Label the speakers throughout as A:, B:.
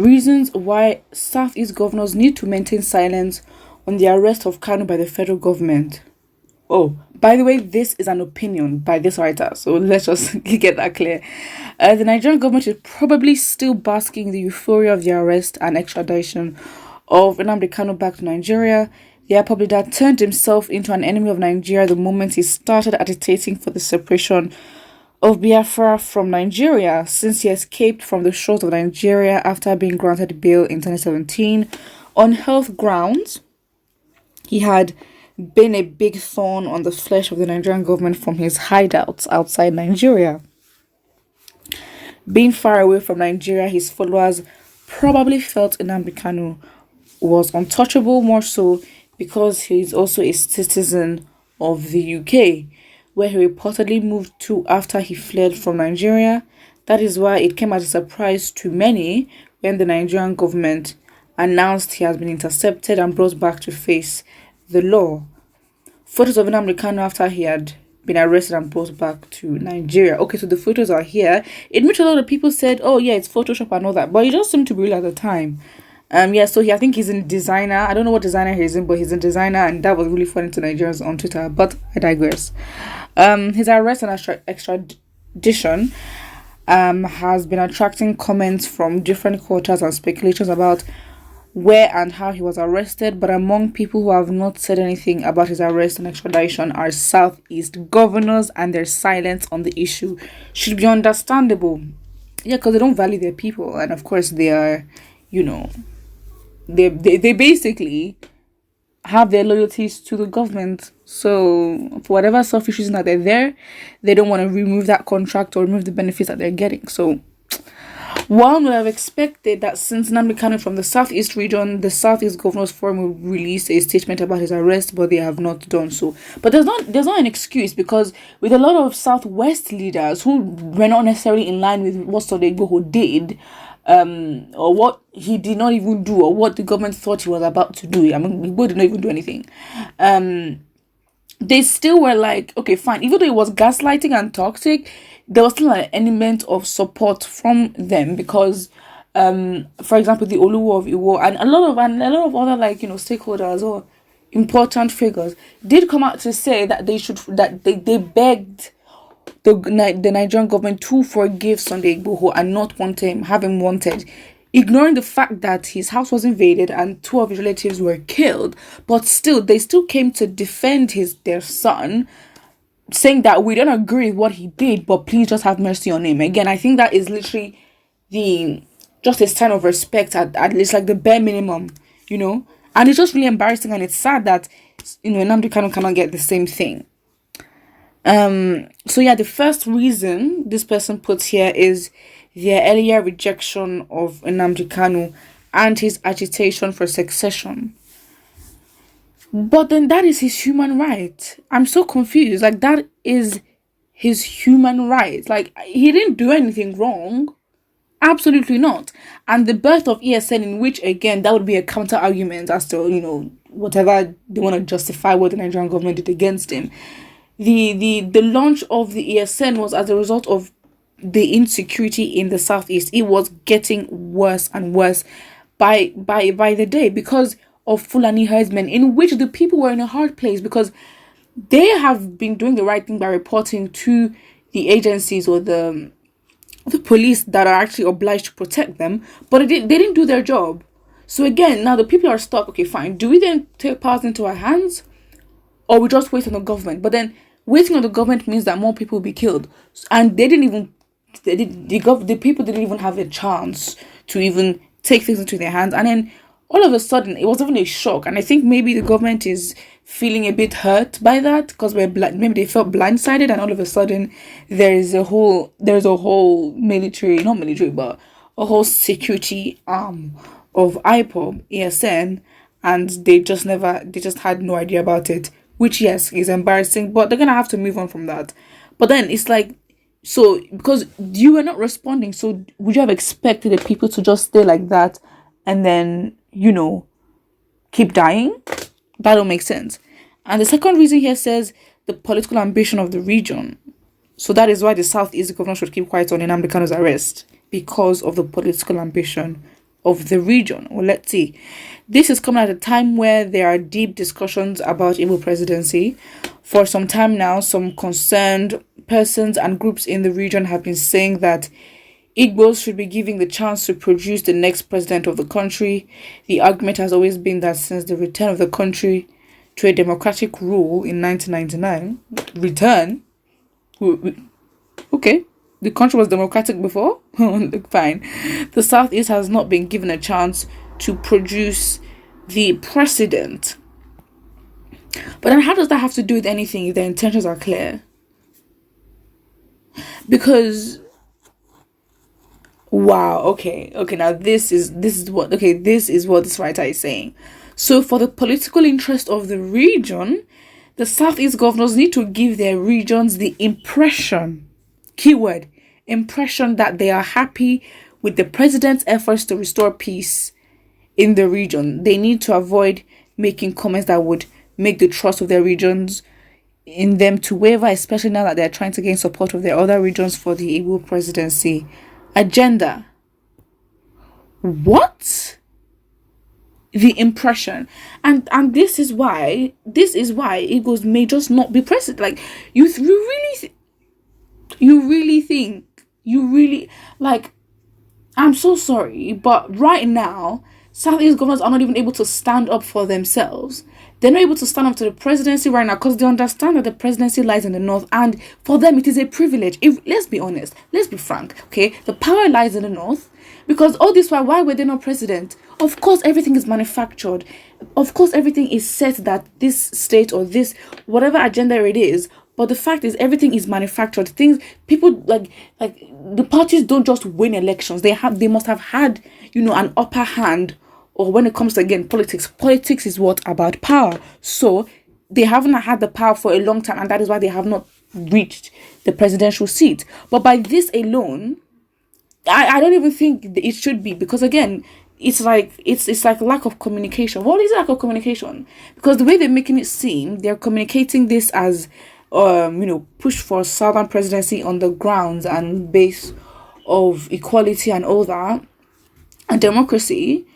A: Reasons why Southeast governors need to maintain silence on the arrest of Kanu by the federal government. Oh, by the way, this is an opinion by this writer, so let's just get that clear. The Nigerian government is probably still basking in the euphoria of the arrest and extradition of Nnamdi Kanu back to Nigeria. The Air that turned himself into an enemy of Nigeria the moment he started agitating for the separation of Biafra from Nigeria, since he escaped from the shores of Nigeria after being granted bail in 2017 on health grounds. He had been a big thorn on the flesh of the Nigerian government from his hideouts outside Nigeria. Being far away from Nigeria, his followers probably felt Nnamdi Kanu was untouchable, more so because he is also a citizen of the UK, where he reportedly moved to after he fled from Nigeria. That is why it came as a surprise to many when the Nigerian government announced he has been intercepted and brought back to face the law. Photos of Nnamdi Kanu after he had been arrested and brought back to Nigeria. Okay, so the photos are here. In which a lot of people said, oh yeah, it's Photoshop and all that, but it just seemed to be real at the time. So I think he's in designer. I don't know what designer he's in, but he's in designer, and that was really funny to Nigerians on Twitter. But I digress. His arrest and extradition has been attracting comments from different quarters and speculations about where and how he was arrested. But among people who have not said anything about his arrest and extradition are Southeast governors, and their silence on the issue should be understandable. Yeah, because they don't value their people, and of course they are, they basically have their loyalties to the government. So for whatever selfish reason that they're there, they don't want to remove that contract or remove the benefits that they're getting. So one would have expected that since Nnamdi Kanu from the Southeast region, the Southeast Governors Forum will release a statement about his arrest, but they have not done so. But there's not an excuse, because with a lot of Southwest leaders who were not necessarily in line with what Sunday Igboho did, or what he did not even do, or what the government thought he was about to do. I mean, Igbo did not even do anything. They still were like, okay, fine. Even though it was gaslighting and toxic, there was still an element of support from them, because, for example, the Oluwo of Iwo and a lot of other stakeholders or important figures did come out to say that they begged the Nigerian government to forgive Sunday Igboho and not have him wanted, ignoring the fact that his house was invaded and two of his relatives were killed. But still, they still came to defend their son, saying that we don't agree with what he did, but please just have mercy on him. Again, I think that is literally just a sign of respect, at least like the bare minimum, And it's just really embarrassing, and it's sad that Nnamdi Kanu cannot get the same thing. The first reason this person puts here is their earlier rejection of Nnamdi Kanu and his agitation for succession. But then that is his human right. I'm so confused. Like, that is his human right. Like, he didn't do anything wrong. Absolutely not. And the birth of ESN, in which, again, that would be a counter argument as to, whatever they want to justify what the Nigerian government did against him. The launch of the ESN was as a result of the insecurity in the Southeast. It was getting worse and worse by the day because of Fulani herdsmen, in which the people were in a hard place, because they have been doing the right thing by reporting to the agencies or the police that are actually obliged to protect them, but they didn't do their job. So again, now the people are stuck. Okay, fine. Do we then take powers into our hands, or we just wait on the government? But then waiting on the government means that more people will be killed, and the people didn't even have a chance to even take things into their hands. And then all of a sudden, it was even a shock. And I think maybe the government is feeling a bit hurt by that, because maybe they felt blindsided, and all of a sudden there's a whole military, not military, but a whole security arm of IPOB, ESN, and they just had no idea about it, which, yes, is embarrassing, but they're gonna have to move on from that. But then it's like, so because you were not responding, so would you have expected the people to just stay like that and then, keep dying? That don't make sense. And the second reason here says the political ambition of the region. So that is why the Southeast governor should keep quiet on Nnamdi Kanu's arrest, because of the political ambition of the region. Well, let's see. This is coming at a time where there are deep discussions about Igbo presidency. For some time now, some concerned persons and groups in the region have been saying that Igbos should be given the chance to produce the next president of the country. The argument has always been that since the return of the country to a democratic rule in 1999, okay, the country was democratic before? Fine. The Southeast has not been given a chance to produce the president. But then how does that have to do with anything if their intentions are clear? Because wow, okay, now this is what this writer is saying. So for the political interest of the region, the Southeast governors need to give their regions the impression, keyword, impression, that they are happy with the president's efforts to restore peace in the region. They need to avoid making comments that would make the trust of their regions in them to waver, especially now that they're trying to gain support of their other regions for the Igbo presidency agenda. What? The impression. And this is why Igbos may just not be president. Like, you really think, like, I'm so sorry, but right now Southeast governors are not even able to stand up for themselves. They're not able to stand up to the presidency right now because they understand that the presidency lies in the north, and for them it is a privilege. Let's be honest, let's be frank, okay? The power lies in the north, because all this while, why were they not president? Of course, everything is manufactured. Of course, everything is set that this state or this whatever agenda it is. But the fact is, everything is manufactured. Things, people like the parties don't just win elections. They must have had, an upper hand. Or when it comes to, again, politics is what? About power. So they haven't had the power for a long time, and that is why they have not reached the presidential seat. But by this alone, I don't even think it should be, because again, it's like lack of communication. What is lack of communication? Because the way they're making it seem, they're communicating this as push for Southern presidency on the grounds and base of equality and all that and democracy.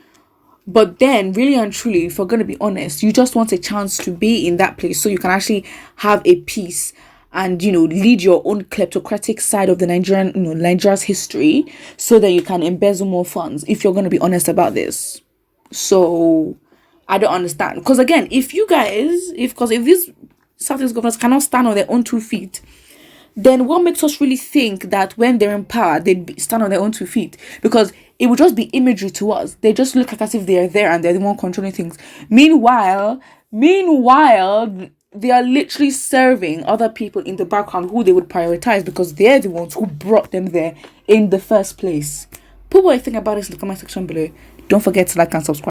A: But then, really and truly, if we're going to be honest, you just want a chance to be in that place so you can actually have a peace and, lead your own kleptocratic side of the Nigeria's history, so that you can embezzle more funds, if you're going to be honest about this. So, I don't understand. Because again, if these Southeast governors cannot stand on their own 2 feet, then what makes us really think that when they're in power, they'd stand on their own 2 feet? Because it would just be imagery to us. They just look like as if they're there and they're the one controlling things. Meanwhile, they are literally serving other people in the background who they would prioritize, because they're the ones who brought them there in the first place. Put what you think about this in the comment section below. Don't forget to like and subscribe.